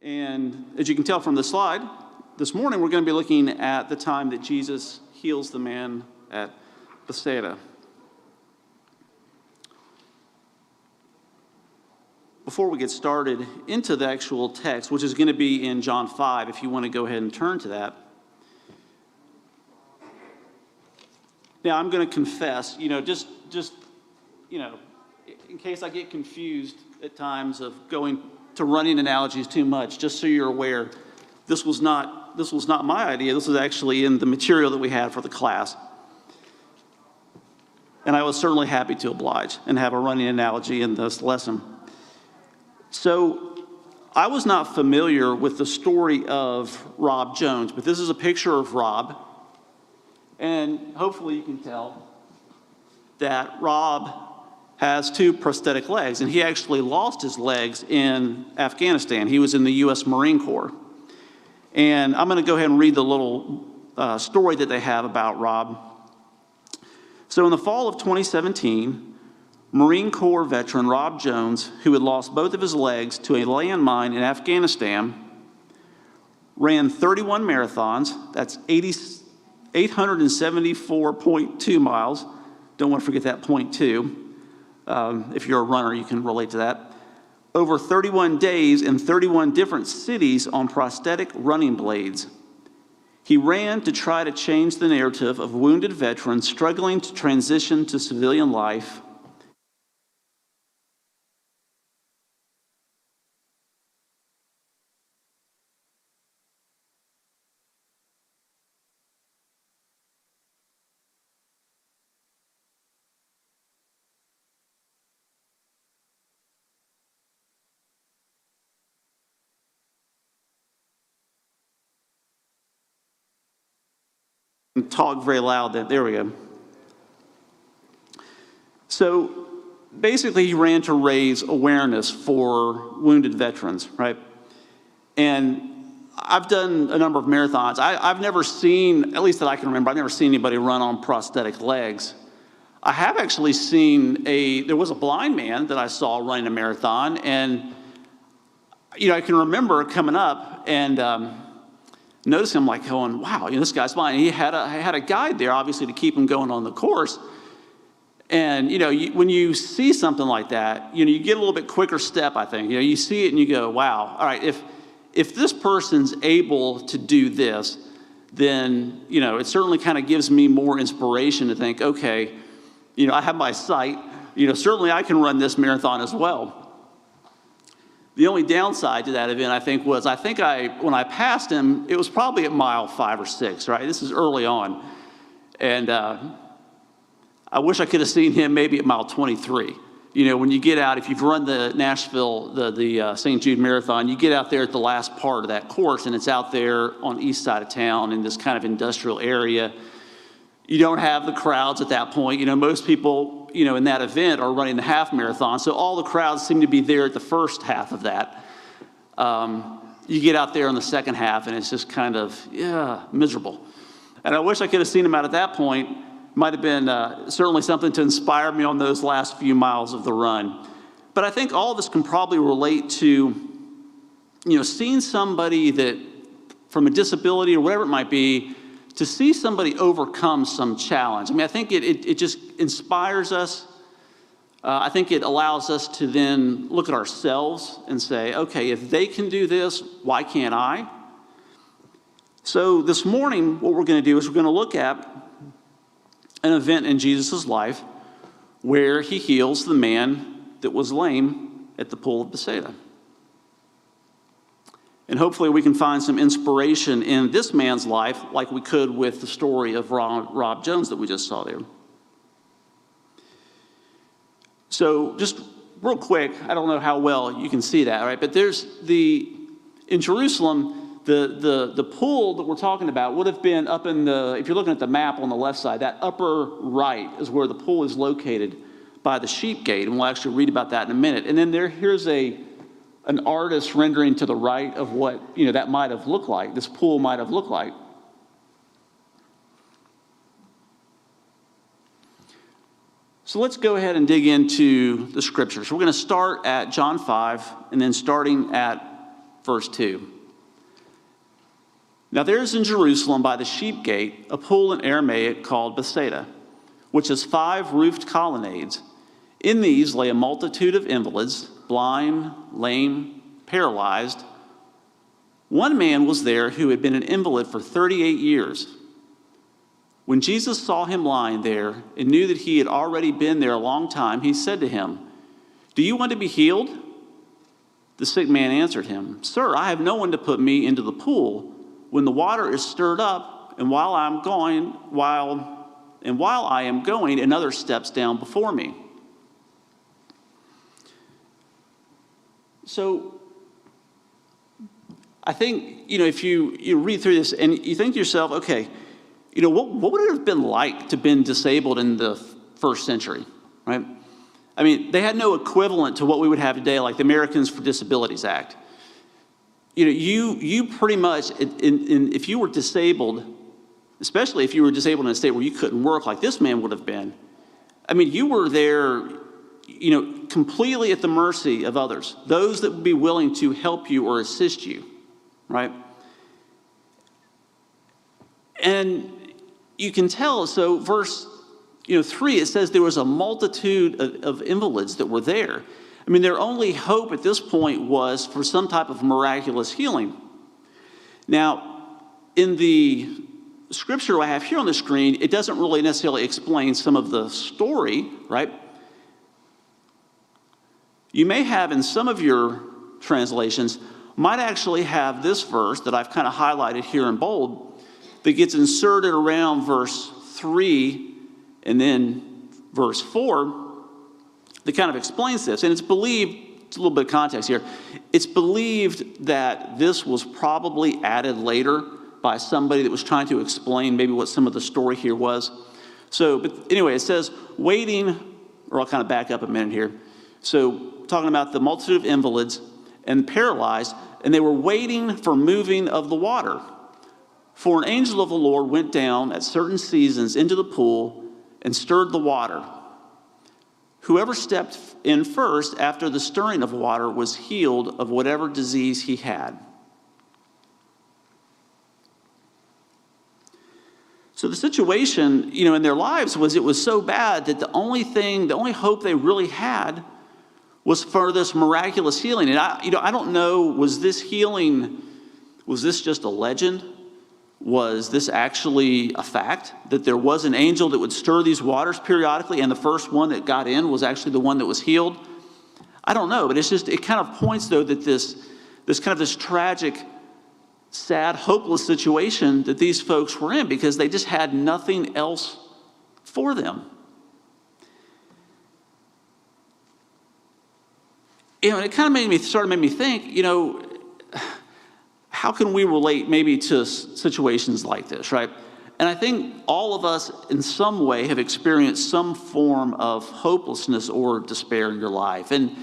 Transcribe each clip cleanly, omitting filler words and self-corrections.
And as you can tell from the slide, this morning we're going to be looking at the time that Jesus heals the man at Bethesda. Before we get started into the actual text, which is going to be in John 5, if you want to go ahead and turn to that. Now, I'm going to confess, just in case I get confused at times of going to running analogies too much, just so you're aware, this was not my idea. This was actually in the material that we had for the class. And I was certainly happy to oblige and have a running analogy in this lesson. So I was not familiar with the story of Rob Jones, but this is a picture of Rob. And hopefully you can tell that Rob has two prosthetic legs, and he actually lost his legs in Afghanistan. He was in the U.S. Marine Corps. And I'm going to go ahead and read the little story that they have about Rob. So in the fall of 2017, Marine Corps veteran Rob Jones, who had lost both of his legs to a landmine in Afghanistan, ran 31 marathons. That's 874.2 miles. Don't want to forget that 0.2. If you're a runner, you can relate to that. Over 31 days in 31 different cities on prosthetic running blades. He ran to try to change the narrative of wounded veterans struggling to transition to civilian life. Talk very loud. There we go. So basically, he ran to raise awareness for wounded veterans, right? And I've done a number of marathons. I've never seen, at least that I can remember, I've never seen anybody run on prosthetic legs. I have actually seen there was a blind man that I saw running a marathon, and I can remember coming up and noticing him like going, wow, this guy's blind. And he had a guide there, obviously, to keep him going on the course. And, when you see something like that, you get a little bit quicker step, I think. You see it and you go, wow, all right, if this person's able to do this, then, it certainly kind of gives me more inspiration to think, okay, I have my sight. Certainly I can run this marathon as well. The only downside to that event, I think, was when I passed him, it was probably at mile 5 or 6, right? This is early on. And I wish I could have seen him maybe at mile 23. When you get out, if you've run the Nashville, the St. Jude Marathon, you get out there at the last part of that course, and it's out there on the east side of town in this kind of industrial area. You don't have the crowds at that point. Most people, in that event are running the half marathon. So all the crowds seem to be there at the first half of that. You get out there on the second half and it's just kind of, miserable. And I wish I could have seen him out at that point. Might have been certainly something to inspire me on those last few miles of the run. But I think all of us can probably relate to, seeing somebody that from a disability or whatever it might be, to see somebody overcome some challenge. I think it just inspires us. I think it allows us to then look at ourselves and say, okay, if they can do this, why can't I? So this morning, what we're going to do is we're going to look at an event in Jesus' life where he heals the man that was lame at the pool of Bethesda. And hopefully we can find some inspiration in this man's life like we could with the story of Rob Jones that we just saw there. So just real quick, I don't know how well you can see that, right? But in Jerusalem, the pool that we're talking about would have been up if you're looking at the map on the left side, that upper right is where the pool is located by the sheep gate. And we'll actually read about that in a minute. And then here's an artist rendering to the right of what that might have looked like, this pool might have looked like. So let's go ahead and dig into the scriptures. We're going to start at John 5, and then starting at verse 2. Now there is in Jerusalem by the sheep gate a pool in Aramaic called Bethesda, which has 5 roofed colonnades. In these lay a multitude of invalids, blind, lame, paralyzed. One man was there who had been an invalid for 38 years. When Jesus saw him lying there and knew that he had already been there a long time, he said to him, "Do you want to be healed?" The sick man answered him, "Sir, I have no one to put me into the pool when the water is stirred up, and while I am going, another steps down before me." So I think, if you read through this and you think to yourself, okay, what would it have been like to have been disabled in the first century, right? I mean, they had no equivalent to what we would have today, like the Americans for Disabilities Act. You pretty much, if you were disabled, especially if you were disabled in a state where you couldn't work like this man would have been, I mean, you were there, completely at the mercy of others, those that would be willing to help you or assist you, right? And you can tell, so verse 3, it says there was a multitude of invalids that were there. I mean, their only hope at this point was for some type of miraculous healing. Now, in the scripture I have here on the screen, it doesn't really necessarily explain some of the story, right? You may have in some of your translations, might actually have this verse that I've kind of highlighted here in bold that gets inserted around verse 3 and then verse 4 that kind of explains this. And it's believed, it's a little bit of context here, it's believed that this was probably added later by somebody that was trying to explain maybe what some of the story here was. So, but anyway, it says, waiting, or I'll kind of back up a minute here. So, talking about the multitude of invalids and paralyzed, and they were waiting for moving of the water. For an angel of the Lord went down at certain seasons into the pool and stirred the water. Whoever stepped in first after the stirring of water was healed of whatever disease he had. So the situation, in their lives was, it was so bad that the only hope they really had was for this miraculous healing. And I don't know, was this healing, was this just a legend? Was this actually a fact, that there was an angel that would stir these waters periodically, and the first one that got in was actually the one that was healed? I don't know, but it kind of points, though, that this tragic, sad, hopeless situation that these folks were in, because they just had nothing else for them. And it kind of made me think, how can we relate maybe to situations like this, right? And I think all of us in some way have experienced some form of hopelessness or despair in your life. And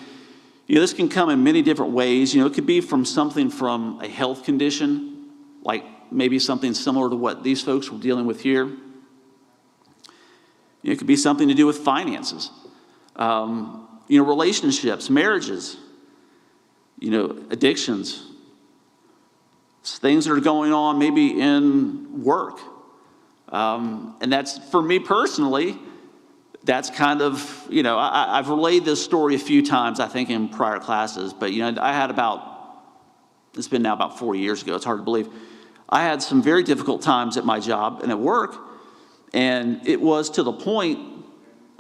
this can come in many different ways. It could be from something from a health condition, like maybe something similar to what these folks were dealing with here. It could be something to do with finances, relationships, marriages, addictions, things that are going on maybe in work. And that's, for me personally, that's kind of, I've relayed this story a few times, I think, in prior classes, but, I had it's been now about 4 years ago, it's hard to believe. I had some very difficult times at my job and at work, and it was to the point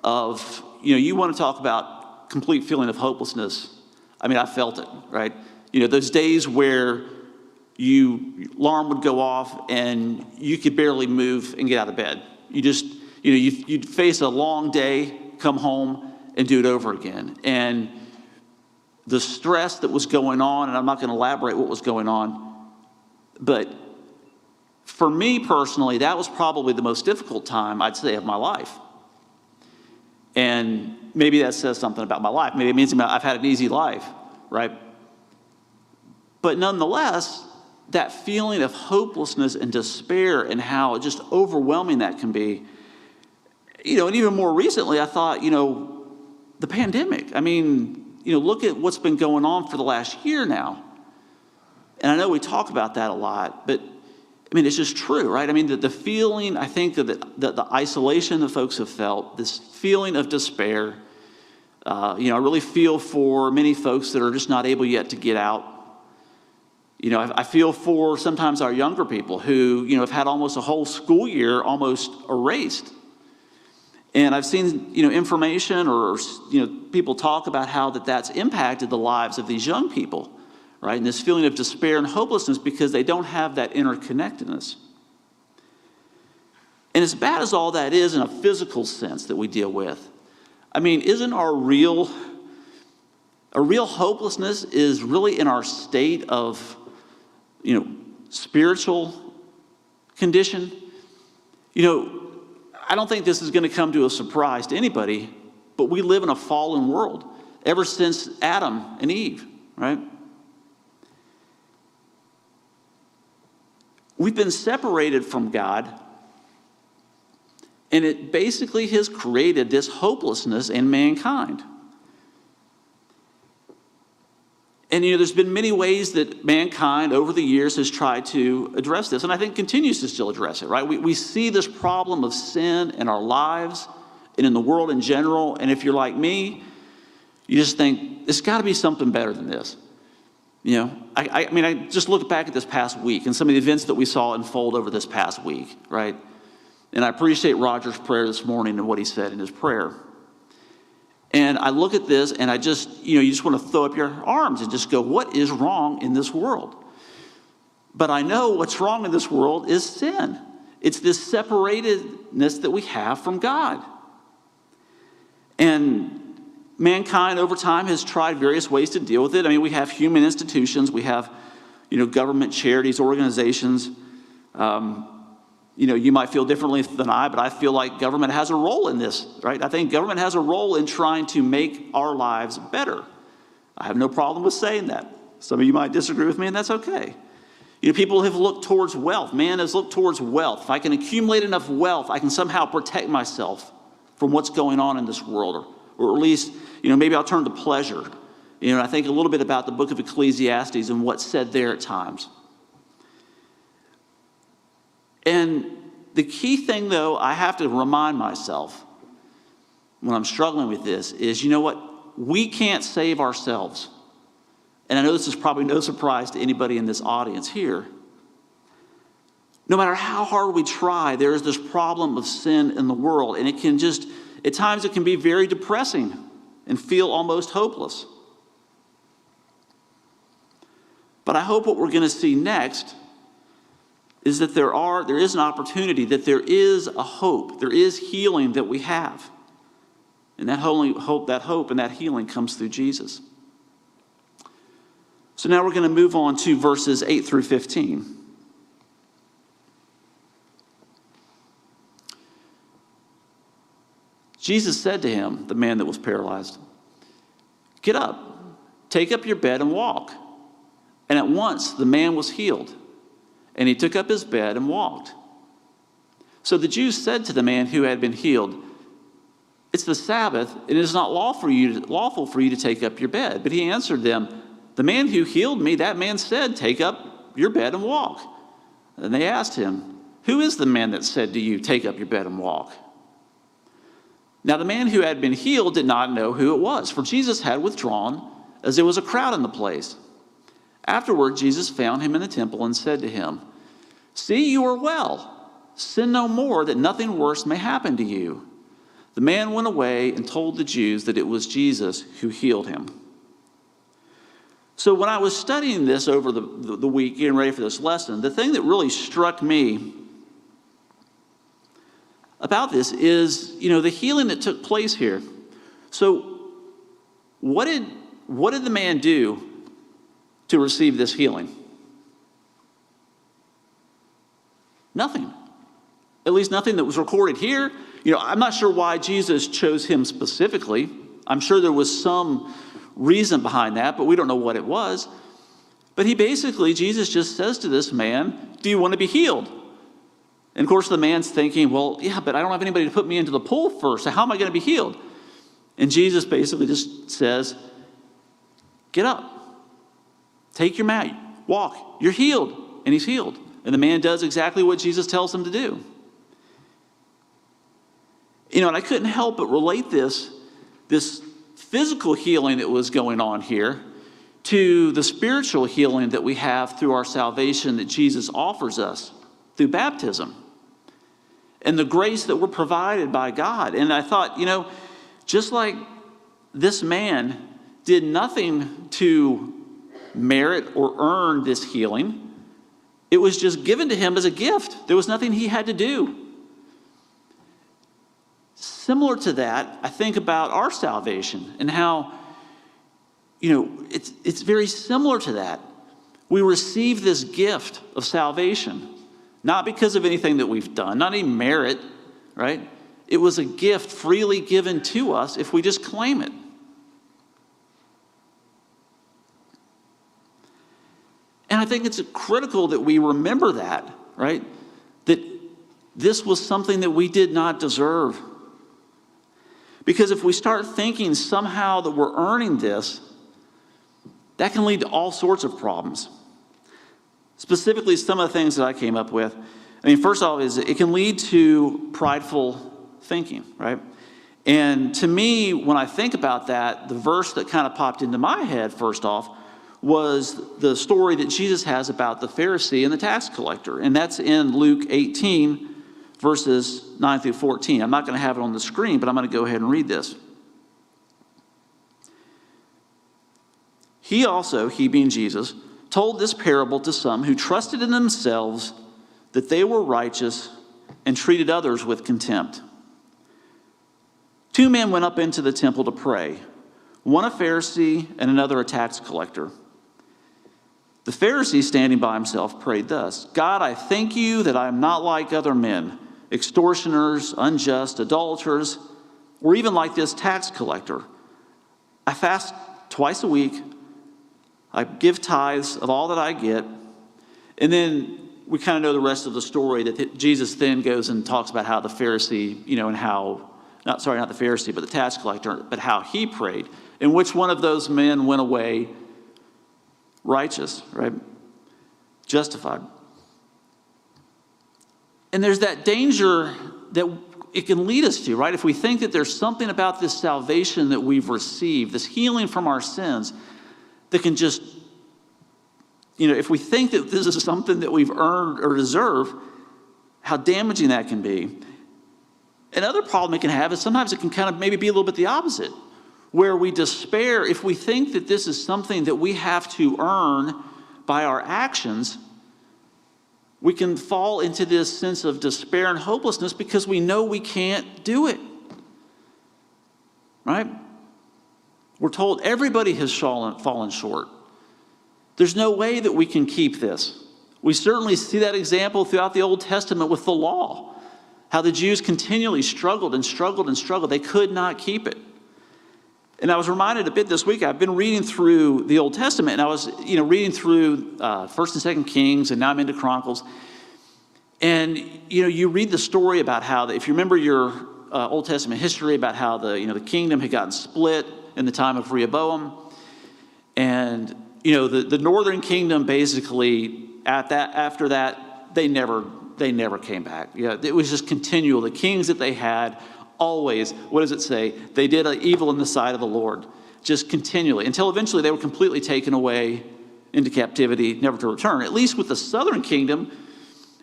of, you want to talk about complete feeling of hopelessness. I mean, I felt it, right? Those days where alarm would go off and you could barely move and get out of bed. You'd face a long day, come home, and do it over again. And the stress that was going on, and I'm not going to elaborate what was going on, but for me personally, that was probably the most difficult time, I'd say, of my life. And maybe that says something about my life. Maybe it means I've had an easy life, right? But nonetheless, that feeling of hopelessness and despair and how just overwhelming that can be, and even more recently, I thought, the pandemic. I mean, look at what's been going on for the last year now. And I know we talk about that a lot, but I mean, it's just true, right? I mean, the feeling, I think, that the isolation that folks have felt, this feeling of despair, I really feel for many folks that are just not able yet to get out. I feel for sometimes our younger people who, have had almost a whole school year almost erased. And I've seen, information or, people talk about how that's impacted the lives of these young people, right? And this feeling of despair and hopelessness because they don't have that interconnectedness. And as bad as all that is in a physical sense that we deal with, I mean, isn't our real hopelessness is really in our state of, spiritual condition? I don't think this is going to come to a surprise to anybody, but we live in a fallen world ever since Adam and Eve, right? We've been separated from God, and it basically has created this hopelessness in mankind. And there's been many ways that mankind over the years has tried to address this, and I think continues to still address it, right? We see this problem of sin in our lives and in the world in general, and if you're like me, you just think, there's got to be something better than this. I just look back at this past week and some of the events that we saw unfold over this past week, right? And I appreciate Roger's prayer this morning and what he said in his prayer. And I look at this and I just, you just want to throw up your arms and just go, what is wrong in this world? But I know what's wrong in this world is sin. It's this separatedness that we have from God. And mankind over time has tried various ways to deal with it. I mean, we have human institutions, we have, government, charities, organizations. You might feel differently than I, but I feel like government has a role in this, right? I think government has a role in trying to make our lives better. I have no problem with saying that. Some of you might disagree with me, and that's okay. People have looked towards wealth. Man has looked towards wealth. If I can accumulate enough wealth, I can somehow protect myself from what's going on in this world. Or at least, maybe I'll turn to pleasure. I think a little bit about the book of Ecclesiastes and what's said there at times. And the key thing, though, I have to remind myself when I'm struggling with this is, we can't save ourselves. And I know this is probably no surprise to anybody in this audience here. No matter how hard we try, there is this problem of sin in the world. And it can just, at times it can be very depressing and feel almost hopeless. But I hope what we're going to see next is that there is an opportunity, that there is a hope, there is healing that we have. And that hope and that healing comes through Jesus. So now we're going to move on to verses 8 through 15. Jesus said to him, the man that was paralyzed, "Get up, take up your bed and walk." And at once the man was healed. And he took up his bed and walked. So the Jews said to the man who had been healed, "It's the Sabbath, and it is not lawful for you to take up your bed." But he answered them, "The man who healed me, that man said, 'Take up your bed and walk.'" And they asked him, "Who is the man that said to you, 'Take up your bed and walk'?" Now the man who had been healed did not know who it was, for Jesus had withdrawn, as there was a crowd in the place. Afterward, Jesus found him in the temple and said to him, "See, you are well. Sin no more, that nothing worse may happen to you." The man went away and told the Jews that it was Jesus who healed him. So when I was studying this over the week, getting ready for this lesson, the thing that really struck me about this is, the healing that took place here. So what did the man do to receive this healing? Nothing. At least nothing that was recorded here. I'm not sure why Jesus chose him specifically. I'm sure there was some reason behind that, but we don't know what it was. But Jesus just says to this man, "Do you want to be healed?" And of course the man's thinking, well, yeah, but I don't have anybody to put me into the pool first, so how am I going to be healed? And Jesus basically just says, "Get up. Take your mat. walk, you're healed. And he's healed. And the man does exactly what Jesus tells him to do. And I couldn't help but relate this physical healing that was going on here to the spiritual healing that we have through our salvation that Jesus offers us through baptism and the grace that we're provided by God. And I thought, just like this man did nothing to merit or earn this healing, it was just given to him as a gift. There was nothing he had to do. Similar to that, I think about our salvation and how, it's very similar to that. We receive this gift of salvation, not because of anything that we've done, not any merit, right? It was a gift freely given to us if we just claim it. And I think it's critical that we remember that, right? That this was something that we did not deserve. Because if we start thinking somehow that we're earning this, that can lead to all sorts of problems. Specifically, some of the things that I came up with. First off, is it can lead to prideful thinking, right? And to me, when I think about that, the verse that kind of popped into my head, first off, was the story that Jesus has about the Pharisee and the tax collector. And that's in Luke 18, verses 9 through 14. I'm not going to have it on the screen, but I'm going to go ahead and read this. He being Jesus, told this parable to some who trusted in themselves that they were righteous and treated others with contempt. 2 men went up into the temple to pray, one a Pharisee and another a tax collector. The Pharisee, standing by himself, prayed thus: God, I thank you that I am not like other men, extortioners, unjust, idolaters, or even like this tax collector. I fast twice a week. I give tithes of all that I get. And then we kind of know the rest of the story, that Jesus then goes and talks about how the Pharisee, and how, not the Pharisee, but the tax collector, but how he prayed. And which one of those men went away righteous, right? Justified. And there's that danger that it can lead us to, right? If we think that there's something about this salvation that we've received, this healing from our sins, that can just, if we think that this is something that we've earned or deserve, how damaging that can be. Another problem it can have is sometimes it can kind of maybe be a little bit the opposite, where we despair if we think that this is something that we have to earn by our actions. We can fall into this sense of despair and hopelessness because we know we can't do it, right? We're told everybody has fallen short. There's no way that we can keep this. We certainly see that example throughout the Old Testament with the law, how the Jews continually struggled and struggled and struggled. They could not keep it. And I was reminded a bit this week. I've been reading through the Old Testament, and I was, reading through 1st and 2nd Kings, and now I'm into Chronicles. And you read the story about how, if you remember your Old Testament history, about how the kingdom had gotten split in the time of Rehoboam, and the northern kingdom basically after that they never came back. It was just continual. The kings that they had always, what does it say? They did evil in the sight of the Lord, just continually, until eventually they were completely taken away into captivity, never to return. At least with the southern kingdom,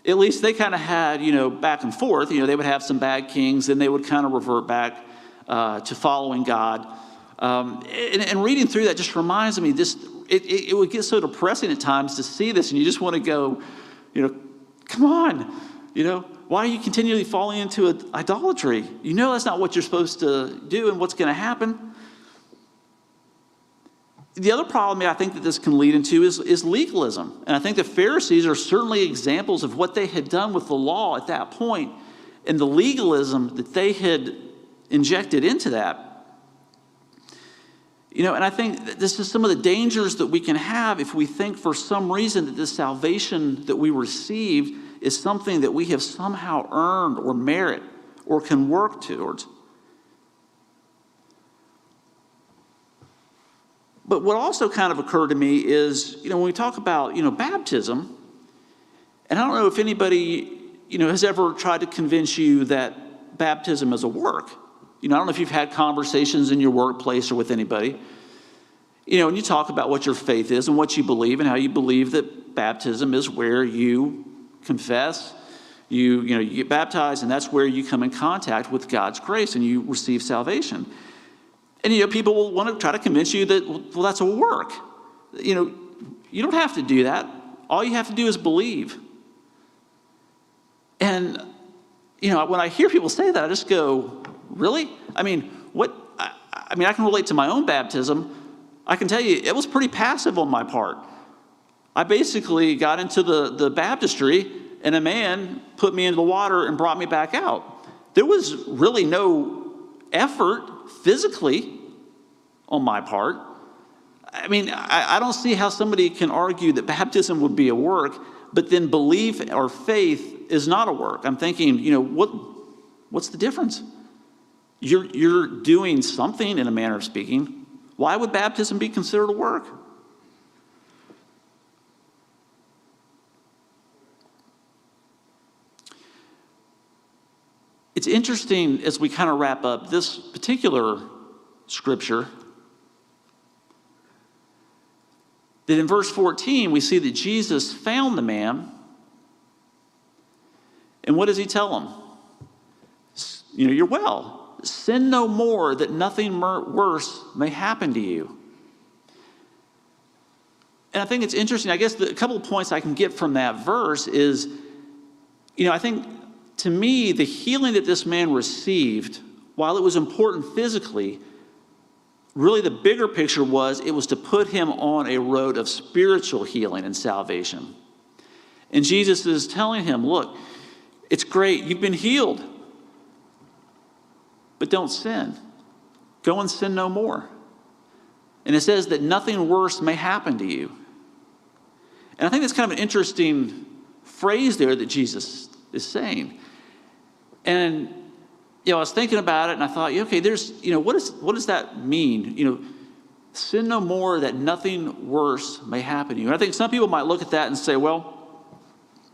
at least they kind of had, back and forth. They would have some bad kings, then they would kind of revert back to following God. And reading through that just reminds me, it would get so depressing at times to see this, and you just want to go, come on, why are you continually falling into idolatry? That's not what you're supposed to do and what's going to happen. The other problem I think that this can lead into is legalism. And I think the Pharisees are certainly examples of what they had done with the law at that point and the legalism that they had injected into that. And I think that this is some of the dangers that we can have if we think for some reason that this salvation that we received is something that we have somehow earned or merit or can work towards. But what also kind of occurred to me is, when we talk about, baptism, and I don't know if anybody, has ever tried to convince you that baptism is a work. I don't know if you've had conversations in your workplace or with anybody, and you talk about what your faith is and what you believe and how you believe that baptism is where you confess, you get baptized, and that's where you come in contact with God's grace and you receive salvation. And, people will want to try to convince you that, well, that's a work. You don't have to do that. All you have to do is believe. And, when I hear people say that, I just go, really? I can relate to my own baptism. I can tell you, it was pretty passive on my part. I basically got into the baptistry, and a man put me into the water and brought me back out. There was really no effort physically on my part. I don't see how somebody can argue that baptism would be a work, but then belief or faith is not a work. I'm thinking, what's the difference? You're doing something in a manner of speaking. Why would baptism be considered a work? It's interesting as we kind of wrap up this particular scripture that in verse 14 we see that Jesus found the man, and what does he tell him? You're well. Sin no more, that nothing worse may happen to you. And I think it's interesting. I guess a couple of points I can get from that verse is, I think to me, the healing that this man received, while it was important physically, really the bigger picture was it was to put him on a road of spiritual healing and salvation. And Jesus is telling him, look, it's great, you've been healed, but don't sin. Go and sin no more. And it says that nothing worse may happen to you. And I think that's kind of an interesting phrase there that Jesus is saying. And, I was thinking about it and I thought, okay, there's, what does that mean? Sin no more, that nothing worse may happen to you. And I think some people might look at that and say, well,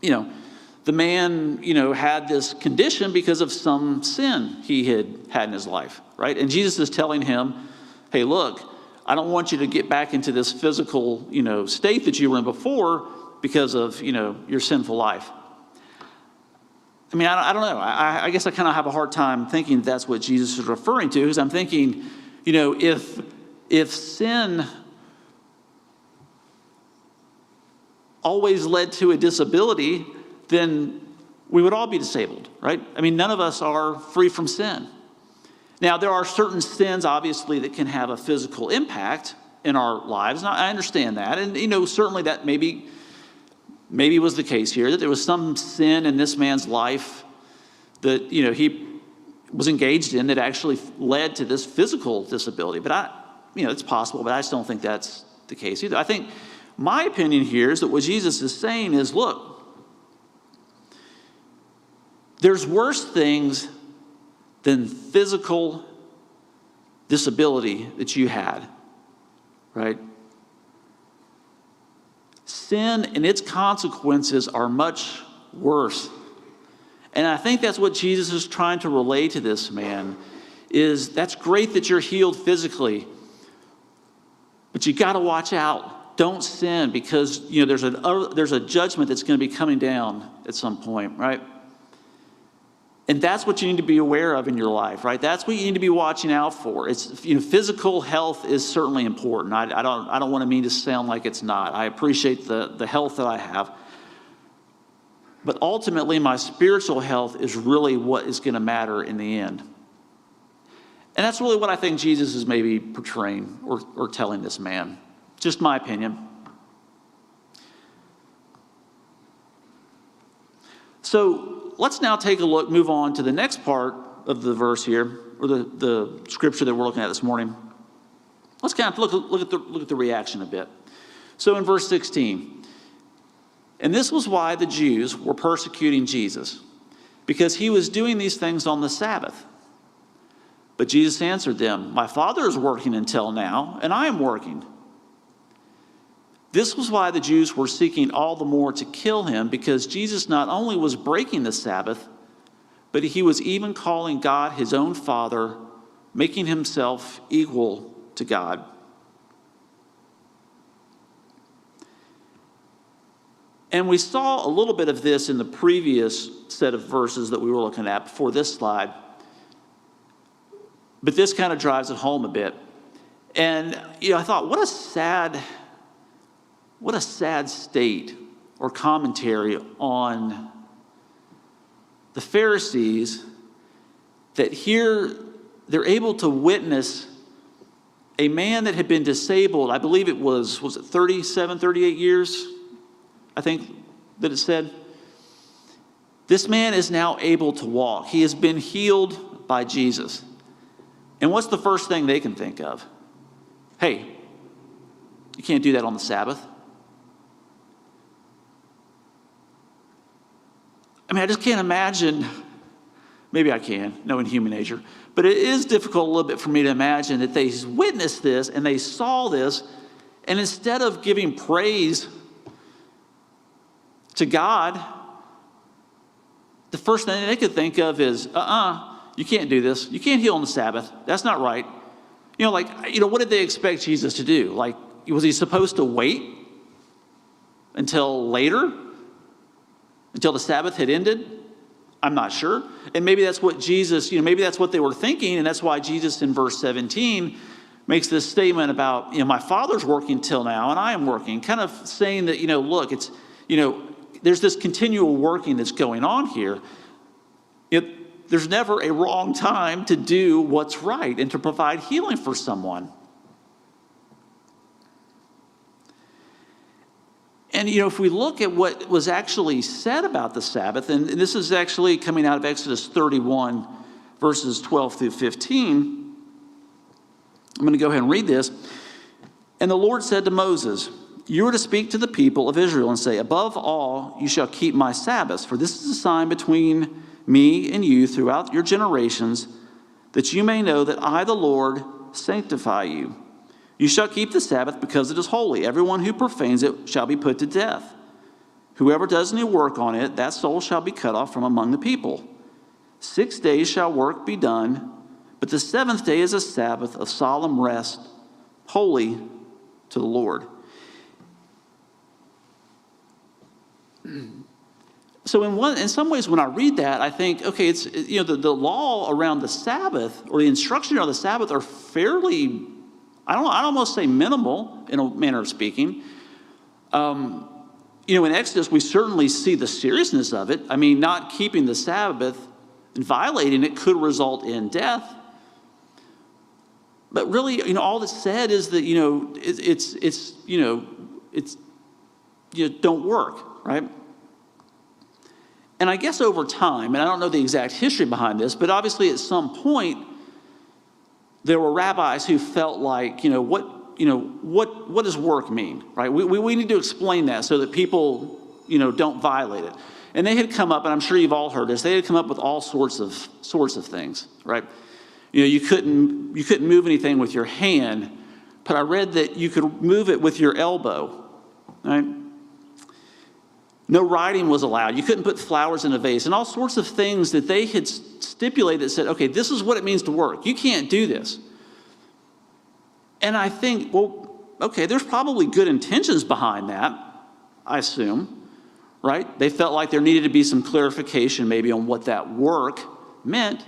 the man, had this condition because of some sin he had in his life, right? And Jesus is telling him, hey, look, I don't want you to get back into this physical, state that you were in before because of, your sinful life. I don't know. I guess I kind of have a hard time thinking that's what Jesus is referring to, because I'm thinking, if sin always led to a disability, then we would all be disabled, right? None of us are free from sin. Now, there are certain sins, obviously, that can have a physical impact in our lives, and I understand that. And, certainly that maybe was the case here, that there was some sin in this man's life that, he was engaged in that actually led to this physical disability. But it's possible, but I just don't think that's the case either. I think my opinion here is that what Jesus is saying is, look, there's worse things than physical disability that you had, right? Sin and its consequences are much worse. And I think that's what Jesus is trying to relay to this man, is that's great that you're healed physically, but you got to watch out. Don't sin, because there's a judgment that's going to be coming down at some point, right? And that's what you need to be aware of in your life, right? That's what you need to be watching out for. It's physical health is certainly important. I don't want to mean to sound like it's not. I appreciate the health that I have. But ultimately, my spiritual health is really what is going to matter in the end. And that's really what I think Jesus is maybe portraying or telling this man. Just my opinion. So let's now take a look, move on to the next part of the verse here, or the scripture that we're looking at this morning. Let's kind of look at the reaction a bit. So in verse 16, and this was why the Jews were persecuting Jesus, because he was doing these things on the Sabbath. But Jesus answered them, my Father is working until now, and I am working. This was why the Jews were seeking all the more to kill him, because Jesus not only was breaking the Sabbath, but he was even calling God his own Father, making himself equal to God. And we saw a little bit of this in the previous set of verses that we were looking at before this slide. But this kind of drives it home a bit. And I thought, what a sad state or commentary on the Pharisees, that here they're able to witness a man that had been disabled, I believe it was it 37, 38 years? I think that it said. This man is now able to walk. He has been healed by Jesus. And what's the first thing they can think of? Hey, you can't do that on the Sabbath. I mean, I just can't imagine. Maybe I can, knowing human nature. But it is difficult a little bit for me to imagine that they witnessed this and they saw this, and instead of giving praise to God, the first thing they could think of is, you can't do this. You can't heal on the Sabbath. That's not right. What did they expect Jesus to do? Like, was he supposed to wait until later? Until the Sabbath had ended? I'm not sure. And maybe that's what Jesus, maybe that's what they were thinking, and that's why Jesus in verse 17 makes this statement about, my Father's working till now, and I am working, kind of saying that, look, it's, there's this continual working that's going on here. There's never a wrong time to do what's right and to provide healing for someone. And, if we look at what was actually said about the Sabbath, and this is actually coming out of Exodus 31, verses 12 through 15. I'm going to go ahead and read this. And the Lord said to Moses, you are to speak to the people of Israel and say, above all, you shall keep my Sabbaths, for this is a sign between me and you throughout your generations, that you may know that I, the Lord, sanctify you. You shall keep the Sabbath because it is holy. Everyone who profanes it shall be put to death. Whoever does any work on it, that soul shall be cut off from among the people. 6 days shall work be done, but the seventh day is a Sabbath of solemn rest, holy to the Lord. So in some ways, when I read that, I think, okay, it's the law around the Sabbath or the instruction around the Sabbath are fairly, I'd almost say minimal in a manner of speaking. In Exodus, we certainly see the seriousness of it. I mean, not keeping the Sabbath and violating it could result in death. But really, all that's said is that don't work, right? And I guess over time, and I don't know the exact history behind this, but obviously at some point, there were rabbis who felt like, what does work mean, right? We need to explain that so that people, don't violate it. And they had come up, and I'm sure you've all heard this, they had come up with all sorts of things, right? You couldn't move anything with your hand, but I read that you could move it with your elbow, right? No writing was allowed. You couldn't put flowers in a vase and all sorts of things that they had stipulated that said, okay, this is what it means to work. You can't do this. And I think, well, okay, there's probably good intentions behind that, I assume, right? They felt like there needed to be some clarification maybe on what that work meant.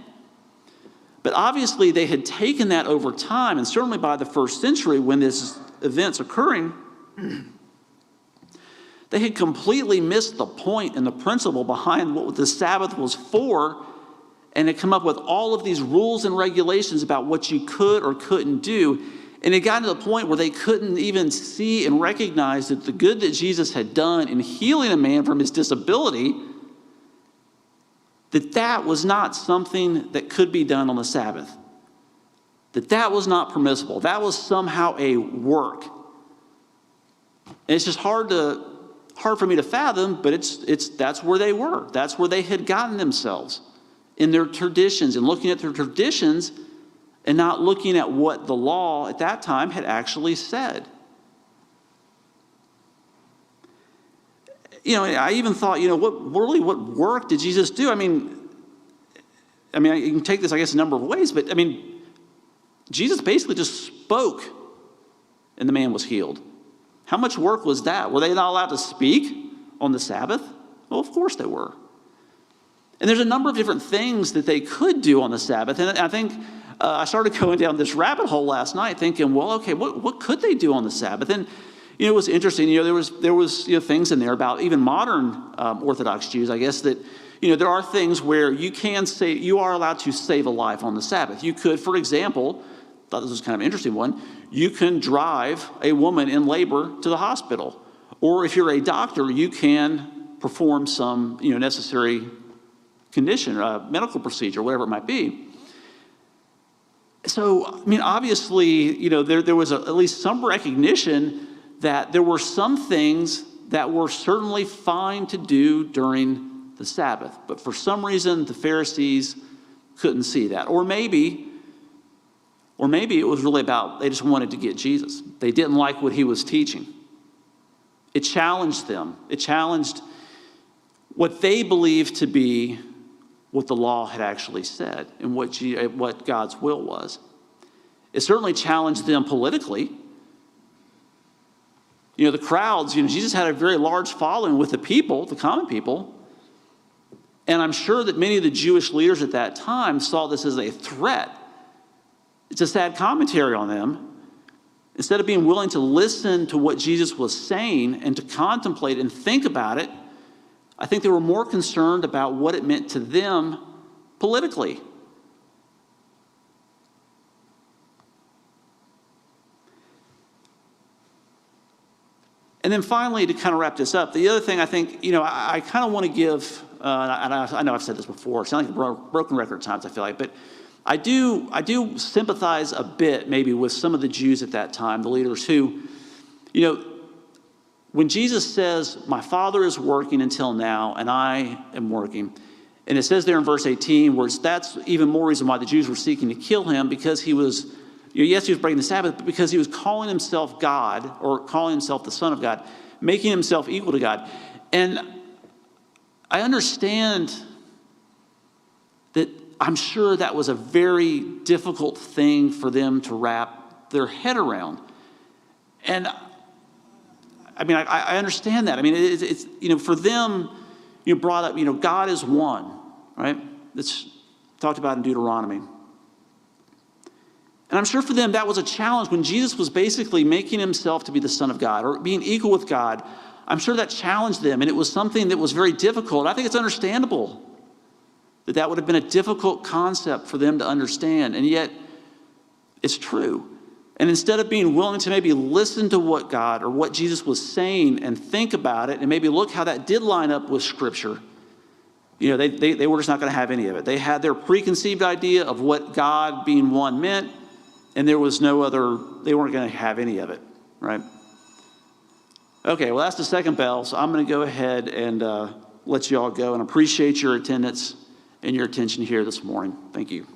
But obviously they had taken that over time, and certainly by the first century when this event's occurring, they had completely missed the point and the principle behind what the Sabbath was for, and had come up with all of these rules and regulations about what you could or couldn't do. And it got to the point where they couldn't even see and recognize that the good that Jesus had done in healing a man from his disability, that was not something that could be done on the Sabbath. That was not permissible. That was somehow a work. And it's just hard for me to fathom, but that's where they were. That's where they had gotten themselves in their traditions, and looking at their traditions and not looking at what the law at that time had actually said. I even thought, what work did Jesus do? I mean, you can take this, I guess, a number of ways, but Jesus basically just spoke and the man was healed. How much work was that? Were they not allowed to speak on the Sabbath? Well, of course they were. And there's a number of different things that they could do on the Sabbath. And I think I started going down this rabbit hole last night thinking, well, okay, what could they do on the Sabbath? And, it was interesting, there was things in there about even modern Orthodox Jews, I guess, that, there are things where you are allowed to save a life on the Sabbath. You could, for example, thought this was kind of an interesting one, you can drive a woman in labor to the hospital. Or if you're a doctor, you can perform some, necessary condition, medical procedure, whatever it might be. So, obviously, there was at least some recognition that there were some things that were certainly fine to do during the Sabbath. But for some reason, the Pharisees couldn't see that. Or maybe it was really about they just wanted to get Jesus. They didn't like what he was teaching. It challenged them. It challenged what they believed to be what the law had actually said and what God's will was. It certainly challenged them politically. The crowds, Jesus had a very large following with the people, the common people. And I'm sure that many of the Jewish leaders at that time saw this as a threat. It's a sad commentary on them. Instead of being willing to listen to what Jesus was saying and to contemplate and think about it, I think they were more concerned about what it meant to them politically. And then finally, to kind of wrap this up, the other thing I think, I kind of want to give, and I know I've said this before, it sounds like a broken record at times, I feel like, but I do sympathize a bit maybe with some of the Jews at that time, the leaders who, when Jesus says, my Father is working until now, and I am working, and it says there in verse 18, where that's even more reason why the Jews were seeking to kill him, because he was, yes, he was breaking the Sabbath, but because he was calling himself God, or calling himself the Son of God, making himself equal to God. And I understand that I'm sure that was a very difficult thing for them to wrap their head around. And I understand that. It's for them, brought up, God is one, right? It's talked about in Deuteronomy. And I'm sure for them that was a challenge when Jesus was basically making himself to be the Son of God or being equal with God. I'm sure that challenged them, and it was something that was very difficult. I think it's understandable that would have been a difficult concept for them to understand, and yet it's true. And instead of being willing to maybe listen to what God or what Jesus was saying and think about it and maybe look how that did line up with Scripture, they were just not going to have any of it. They had their preconceived idea of what God being one meant, and there was no other, they weren't going to have any of it, right? Okay, well, that's the second bell, so I'm going to go ahead and let you all go and appreciate your attendance and your attention here this morning. Thank you.